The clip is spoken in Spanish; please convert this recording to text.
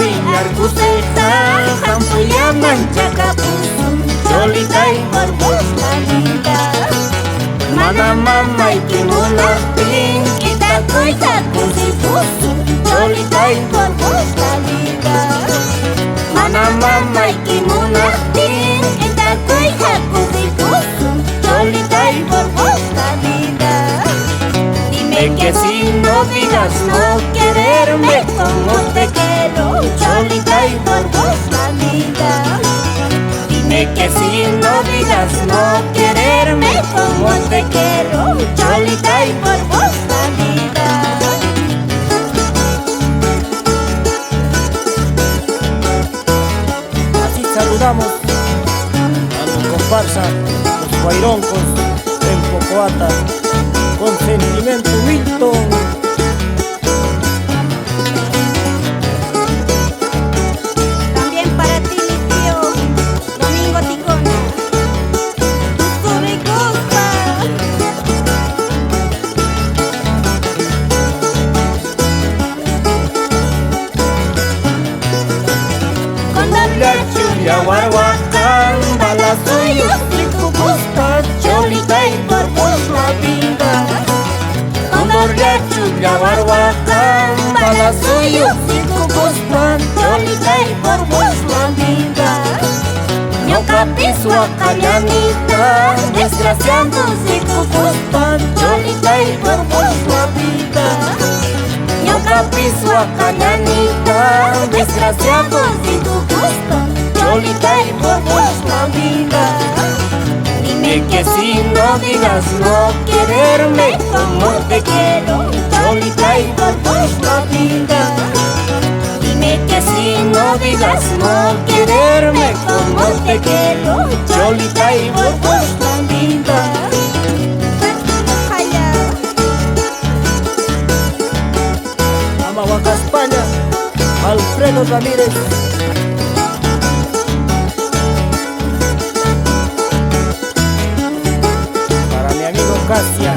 wiñar kuseta, hampuyaman chakapusun, cholitay por vos la vida. Mana mamay kimunapin, kita kuita kusipusun, cholitay por vos la vida. Mana mamay kimunapin, kita kuita kusipusun, cholitay por vos la vida. Dime que si no digas no quererme como te quiero, cholitay por vos la vida. Dime que si no digas no quererme como te quiero, cholitay por vos la vida. Así saludamos a los comparsa, los guaironcos en Pocoata, con sentimiento Wilton. También para ti, mi tío Domingo Ticona, Surricopa. Con doble chulia guarguacán, balasuyo y tu gusta, cholitay por vos la vida. Con doble chulia guarguacán, balasuyo y tu gusta, cholitay por vos la vida. Ñoka pisua callanita, desgraciados y tu gusta, cholitay por vos la vida. Ñoka pisua callanita, desgraciados y tu gusta, cholitay por vos la vida. Dime que si no digas no quererme como te quiero, cholitay por vos la vida. Dime que si no digas no quererme como te quiero, cholitay por vos la vida. Amahuaca, España, Alfredo Ramírez. Para mi amigo Casia.